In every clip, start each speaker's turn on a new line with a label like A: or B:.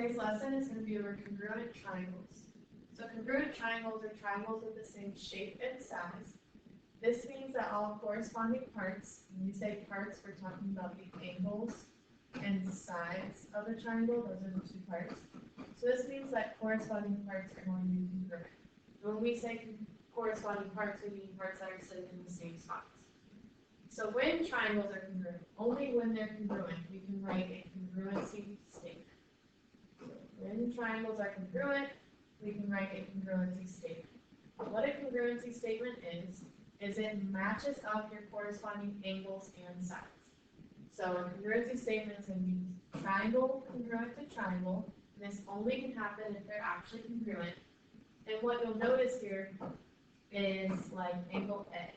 A: today's lesson is going to be over congruent triangles. So congruent triangles are triangles with the same shape and size. This means that all corresponding parts, when we say parts, we're talking about the angles and sides of the triangle. Those are the two parts. So this means that corresponding parts are going to be congruent. And when we say corresponding parts, we mean parts that are sitting in the same spots. So when triangles are congruent, only when they're congruent, we can write a congruency statement. So when triangles are congruent, we can write a congruency statement. What a congruency statement is it matches up your corresponding angles and sides. So a congruency statement is going to be triangle congruent to triangle. And this only can happen if they're actually congruent. And what you'll notice here is like angle A.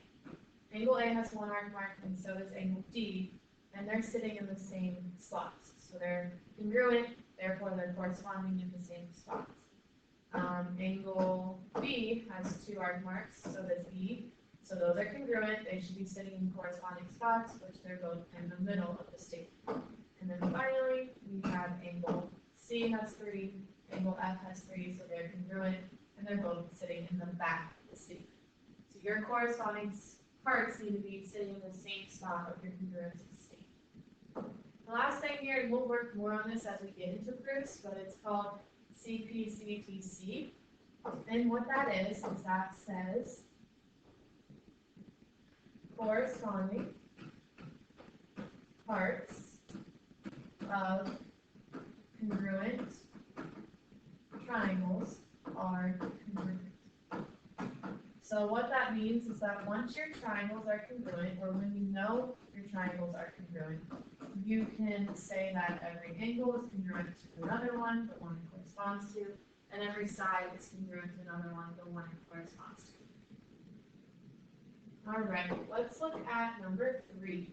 A: Angle A has one arc mark, and so does angle D, and they're sitting in the same slots. So they're congruent, therefore they're corresponding in the same spots. Angle B has two arc marks, so does E. So those are congruent, they should be sitting in corresponding spots, which they're both in the middle of the statement. And then finally, we have angle C has 3, angle F has 3, so they're congruent, and they're both sitting in the back of the statement. So your corresponding parts need to be sitting in the same spot of your congruency statement. The last thing here, and we'll work more on this as we get into proofs, but it's called CPCTC. And what that is that says corresponding parts of congruent triangles are congruent. So what that means is that once your triangles are congruent, or when you know your triangles are congruent, you can say that every angle is congruent to another one, the one it corresponds to, and every side is congruent to another one, the one it corresponds to. Alright, let's look at number 3.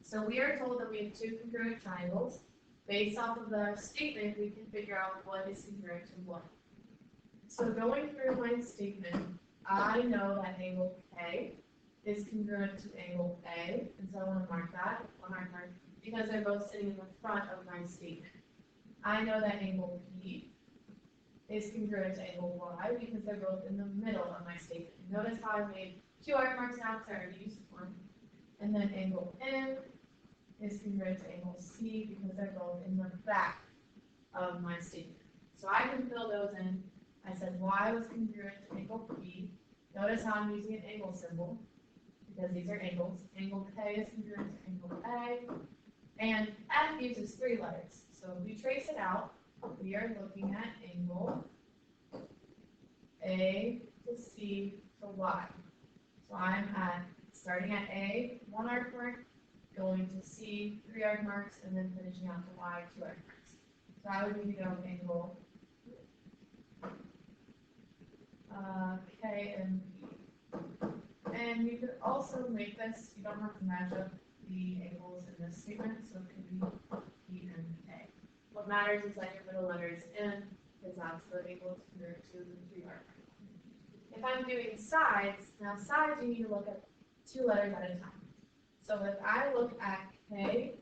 A: So we are told that we have two congruent triangles. Based off of the statement, we can figure out what is congruent to what. So going through my statement, I know that angle K is congruent to angle A, and so I want to mark that, because they're both sitting in the front of my statement. I know that angle P is congruent to angle Y, because they're both in the middle of my statement. Notice how I made two arc marks now, because I already used one. And then angle N is congruent to angle C, because they're both in the back of my statement. So I can fill those in. I said Y was congruent to angle P. Notice how I'm using an angle symbol, because these are angles. Angle K is congruent to angle A. And F uses 3 letters. So if we trace it out, we are looking at angle A to C to Y. So I'm starting at A, 1 arc mark, going to C, 3 arc marks, and then finishing out to Y, 2 arc marks. So I would need to go angle K and P. And you could also make this, you don't have to match up the angles in this statement, so it could be P and K. What matters is that your middle letter is N, because that's the angle it's congruent to the 3 arc mark. If I'm doing sides, now sides you need to look at 2 letters at a time. So if I look at K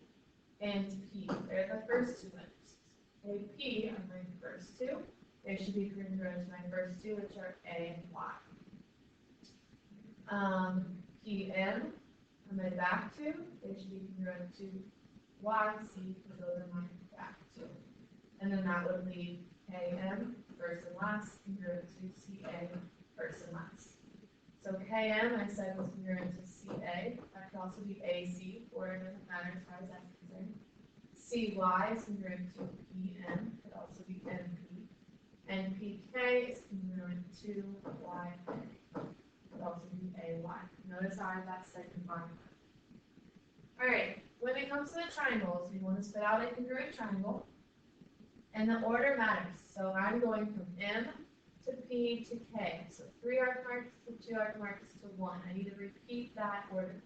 A: and P, they're the first 2 letters. A, P are my first 2. They should be congruent to my first 2, which are A and Y. P, M are my back 2. They should be congruent to Y, C, because those are my back 2. And then that would leave K, M, first and last, congruent to C, A, first and last. So KM, I said, was congruent to CA. That could also be AC, or it doesn't matter as far as that's concerned. CY is congruent to PM, could also be MP. And PK is congruent to YK, could also be AY. Notice how I have that second line. Alright, when it comes to the triangles, we want to spit out a congruent triangle. And the order matters. So I'm going from M to P to K. So 3 arc marks to 2 arc marks to 1. I need to repeat that order.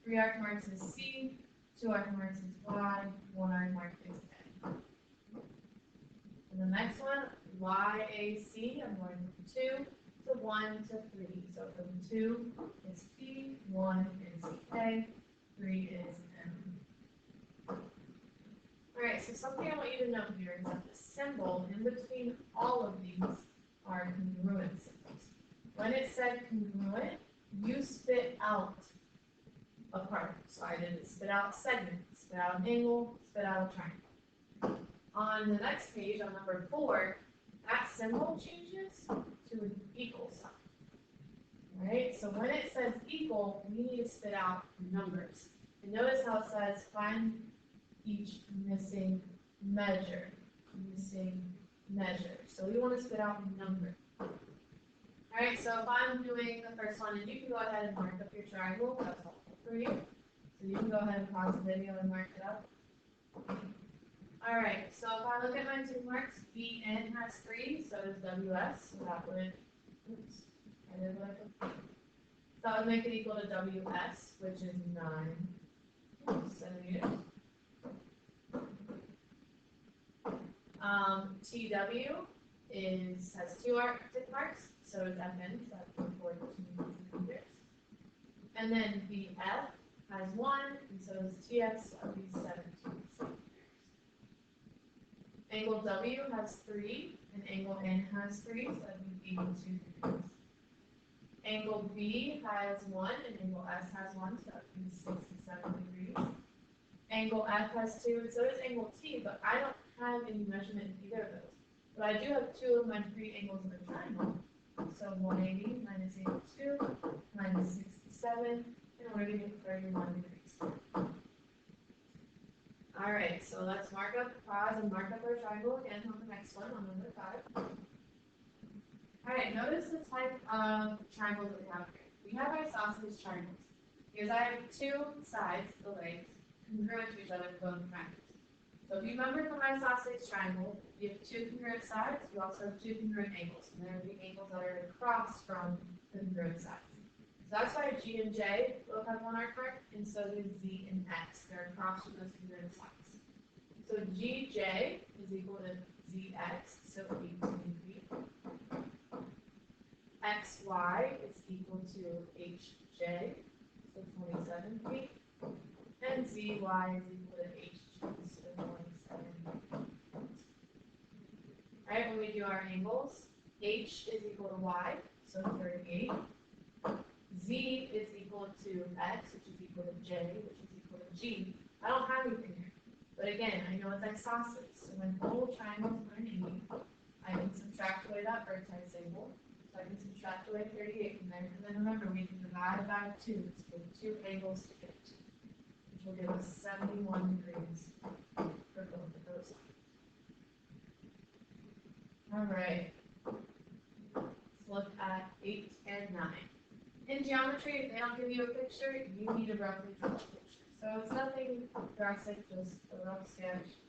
A: 3 arc marks is C, 2 arc marks is Y, 1 arc mark is K. And the next one, YAC, I'm going from 2 to 1 to 3. So from 2 is P, 1 is K, 3 is M. Alright, Alright, so something I want you to know here is that the symbol in between all of these are congruent symbols. When it said congruent, you spit out a part. So I did spit out a segment, spit out an angle, spit out a triangle. On the next page, on number 4, that symbol changes to an equal sign. Right? So when it says equal, we need to spit out numbers. And notice how it says find each missing measure. Missing measure. So we want to spit out number. Alright, so if I'm doing the first one, and you can go ahead and mark up your triangle, that's helpful for you. So you can go ahead and pause the video and mark it up. Alright, so if I look at my 2 marks, BN has 3, so does WS, so that would, oops, I did what I could. That would make it equal to WS, which is 9 centimeters. TW has 2 Arctic marks, so does FN, so that's 14 centimeters. And then BF has 1, and so does TX, so that would be 17 centimeters. Angle W has 3, and angle N has 3, so that would be 82 degrees. Angle B has 1, and angle S has 1, so that would be 67 degrees. Angle F has 2, and so does angle T, but I don't have any measurement in either of those. But I do have 2 of my 3 angles of a triangle. So 180 minus 82 minus 67, and we're going to get 31 degrees. Alright, so let's mark up, pause, and mark up our triangle again on the next one, on number 5. Alright, notice the type of triangles that we have here. We have our sausage triangles. Because I have 2 sides, the legs, congruent to each other for both triangles. So if you remember from my sausage triangle, you have 2 congruent sides, you also have 2 congruent angles. And there are the angles that are across from the congruent sides. So that's why G and J both have 1 arc mark, and so do Z and X. They're across from those congruent sides. So GJ is equal to ZX, so 18 feet. XY is equal to HJ, so 27 feet. And ZY is equal to HG, so 27 feet. Alright, when we do our angles, H is equal to Y, so 38. Z is equal to X, which is equal to J, which is equal to G. I don't have anything here. But again, I know it's isosceles. So when whole triangles are 80, I can subtract away that vertex angle. So I can subtract away 38 from there. And then remember, we can divide by 2. It's for 2 angles to get to, which will give us 71 degrees for both of those. Alright. Let's look at 8 and 9. In geometry, if they don't give you a picture, you need to roughly draw a picture. So it's nothing drastic, just a rough sketch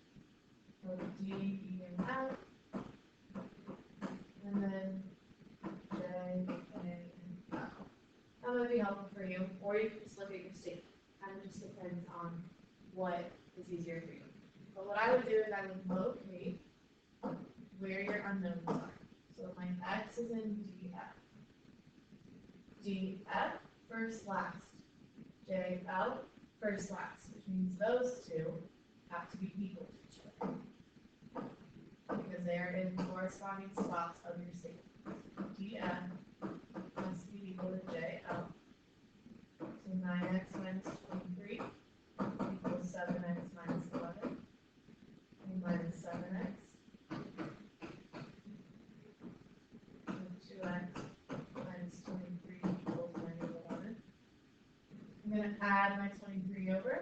A: of D, E, and F, and then J, K, and L. That might be helpful for you, or you can just look at your statement. Kind of just depends on what is easier for you. But what I would do is I would locate where your unknowns are. So my X is in DF. DF, first, last. JL, first, last, which means those 2 have to be equal to each other. Because they are in corresponding spots of your statement. DF must be equal to JL. So 9x minus 23 equals 7x minus 11. And minus 7x. So 2x minus 23 equals minus 11. I'm going to add my 23 over.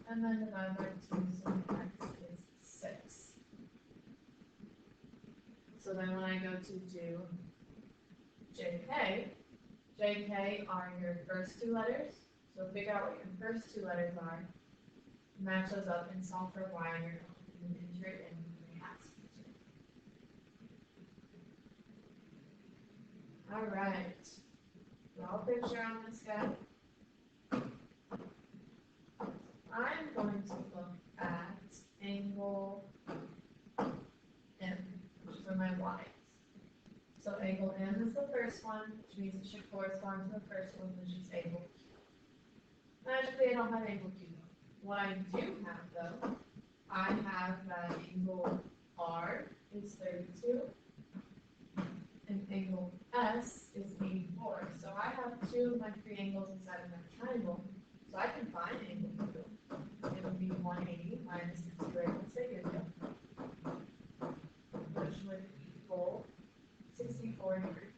A: And then divide by 2, so x is 6. So then when I go to do JK, JK are your first 2 letters. So figure out what your first 2 letters are, match those up, and solve for y on your own. And then enter it in when they ask you to. Alright. Draw a picture on this guy. I'm going to look at angle M, which is for my y's. So angle M is the first one, which means it should correspond to the first one, which is angle Q. Magically, I don't have angle Q though. What I do have though, I have that angle R is 32, and angle S is 84. So I have two of my three angles inside of my triangle, so I can find angle Q. It would be 180 minus the two angles they give you, which would equal 64 degrees.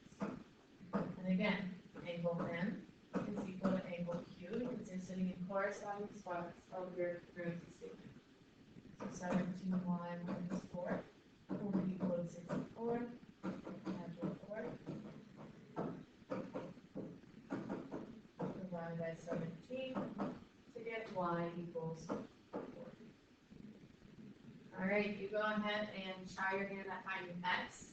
A: And again, angle M is equal to angle Q because they're sitting in corresponding spots of your congruency statement. So 17y minus 4 will be equal to 64. Add your 4. Divided by 17 to get y equals 4. Alright, you go ahead and try your hand at finding x.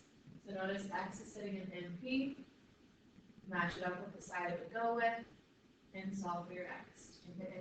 A: So notice x is sitting in NP. Match it up with the side it would go with, and solve for your x. You hit